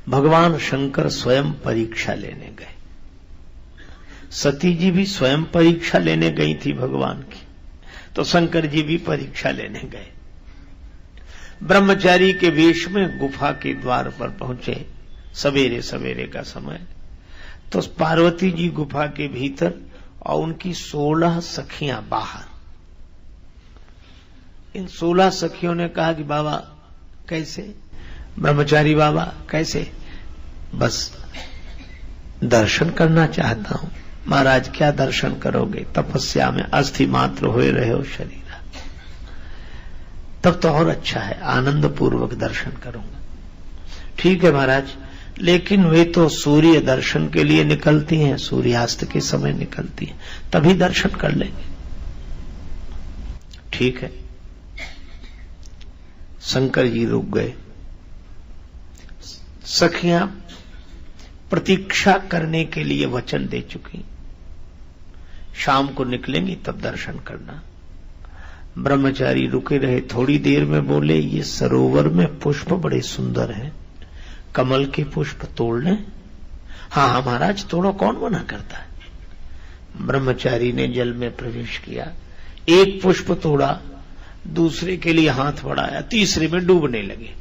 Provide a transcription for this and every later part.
भगवान शंकर स्वयं परीक्षा लेने गए। सती जी भी स्वयं परीक्षा लेने गई थी भगवान की, तो शंकर जी भी परीक्षा लेने गए। ब्रह्मचारी के वेश में गुफा के द्वार पर पहुंचे, सवेरे सवेरे का समय। तो पार्वती जी गुफा के भीतर और उनकी 16 सखियां बाहर। इन 16 सखियों ने कहा कि बाबा कैसे? ब्रह्मचारी बाबा कैसे? बस दर्शन करना चाहता हूं। महाराज क्या दर्शन करोगे? तपस्या में अस्थि मात्र हुए रहे हो शरीर। तब तो और अच्छा है, आनंद पूर्वक दर्शन करूंगा। ठीक है महाराज, लेकिन वे तो सूर्य दर्शन के लिए निकलती हैं, सूर्यास्त के समय निकलती हैं, तभी दर्शन कर लेंगे। ठीक है। शंकर जी रुक गए। सखियां प्रतीक्षा करने के लिए वचन दे चुकी, शाम को निकलेंगी तब दर्शन करना। ब्रह्मचारी रुके रहे। थोड़ी देर में बोले, ये सरोवर में पुष्प बड़े सुंदर हैं, कमल के पुष्प तोड़ लें? हाँ हाँ महाराज तोड़ो, कौन मना करता है। ब्रह्मचारी ने जल में प्रवेश किया, एक पुष्प तोड़ा, दूसरे के लिए हाथ बढ़ाया, तीसरे में डूबने लगे।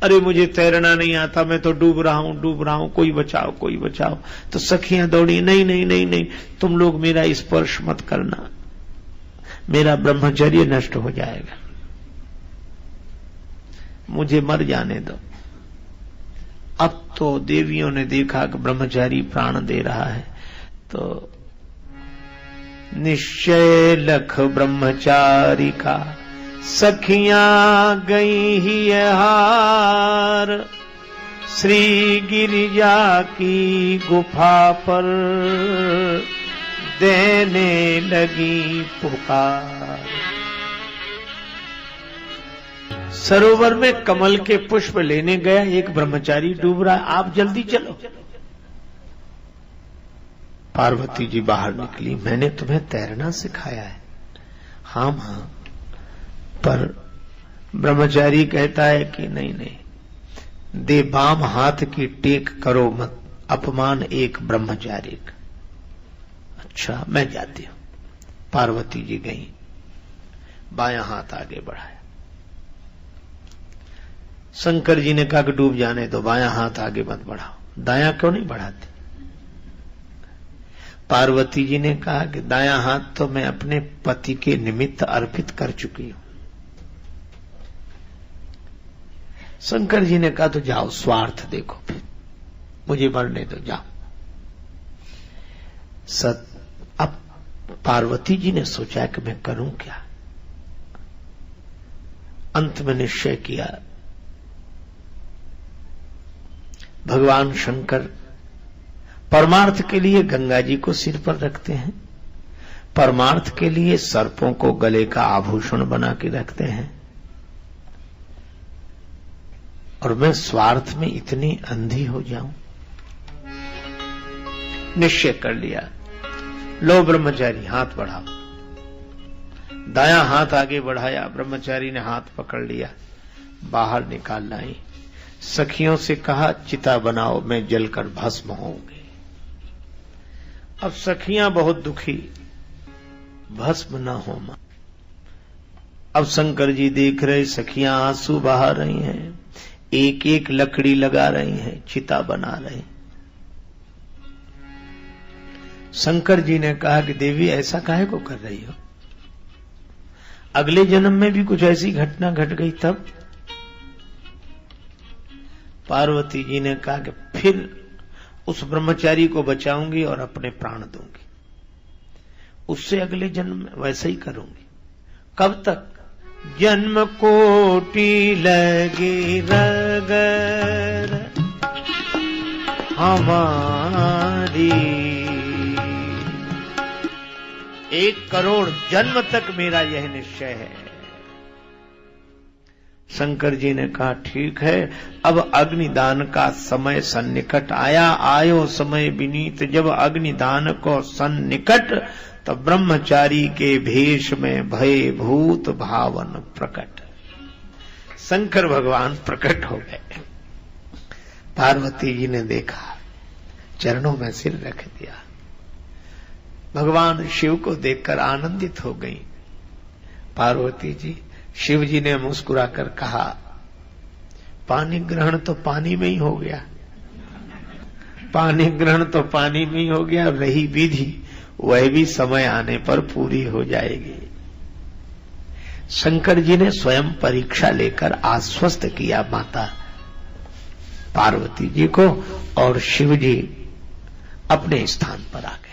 अरे मुझे तैरना नहीं आता, मैं तो डूब रहा हूं, कोई बचाओ कोई बचाओ। तो सखियां दौड़ी, नहीं नहीं नहीं नहीं, तुम लोग मेरा स्पर्श मत करना, मेरा ब्रह्मचर्य नष्ट हो जाएगा, मुझे मर जाने दो। अब तो देवियों ने देखा कि ब्रह्मचारी प्राण दे रहा है, तो निश्चय लख ब्रह्मचारी का सखियां गई ही हार, श्री गिरिजा की गुफा पर देने लगी पुकार। सरोवर में कमल के पुष्प लेने गया एक ब्रह्मचारी डूब रहा है, आप जल्दी चलो। पार्वती जी बाहर निकली, मैंने तुम्हें तैरना सिखाया है। हाँ हाँ, पर ब्रह्मचारी कहता है कि नहीं नहीं, दे बाम हाथ की टेक करो मत, अपमान एक ब्रह्मचारी का। अच्छा मैं जाती हूं। पार्वती जी गई, बायां हाथ आगे बढ़ाया। शंकर जी ने कहा कि डूब जाने दो, बायां हाथ आगे मत बढ़ाओ। दायां क्यों नहीं बढ़ाते? पार्वती जी ने कहा कि दायां हाथ तो मैं अपने पति के निमित्त अर्पित कर चुकी हूं। शंकर जी ने कहा तो जाओ, स्वार्थ देखो, फिर मुझे मरने दो, जाओ। अब पार्वती जी ने सोचा कि मैं करूं क्या। अंत में निश्चय किया, भगवान शंकर परमार्थ के लिए गंगा जी को सिर पर रखते हैं, परमार्थ के लिए सर्पों को गले का आभूषण बना के रखते हैं, और मैं स्वार्थ में इतनी अंधी हो जाऊं। निश्चय कर लिया, लो ब्रह्मचारी हाथ बढ़ाओ। दायां हाथ आगे बढ़ाया, ब्रह्मचारी ने हाथ पकड़ लिया, बाहर निकाल लाई। सखियों से कहा चिता बनाओ, मैं जलकर भस्म होऊंगी। अब सखियां बहुत दुखी, भस्म न हो मां। अब शंकर जी देख रहे, सखियां आंसू बहा रही हैं, एक एक लकड़ी लगा रही हैं, चिता बना रही। शंकर जी ने कहा कि देवी ऐसा काहे को कर रही हो? अगले जन्म में भी कुछ ऐसी घटना घट गई तब? पार्वती जी ने कहा कि फिर उस ब्रह्मचारी को बचाऊंगी और अपने प्राण दूंगी, उससे अगले जन्म में वैसा ही करूंगी। कब तक? जन्म कोटि लगी रगर हमारी, 1 करोड़ जन्म तक मेरा यह निश्चय है। शंकर जी ने कहा ठीक है, अब अग्निदान का समय सन्निकट आया, आयो समय विनीत, जब अग्निदान को सन्निकट, तब ब्रह्मचारी के भेष में भय भूत भावन प्रकट। शंकर भगवान प्रकट हो गए। पार्वती जी ने देखा, चरणों में सिर रख दिया। भगवान शिव को देखकर आनंदित हो गई पार्वती जी। शिव जी ने मुस्कुराकर कहा, पानी ग्रहण तो पानी में ही हो गया, पानी ग्रहण तो पानी में ही हो गया, रही विधि वह भी समय आने पर पूरी हो जाएगी। शंकर जी ने स्वयं परीक्षा लेकर आश्वस्त किया माता पार्वती जी को, और शिव जी अपने स्थान पर आ गए।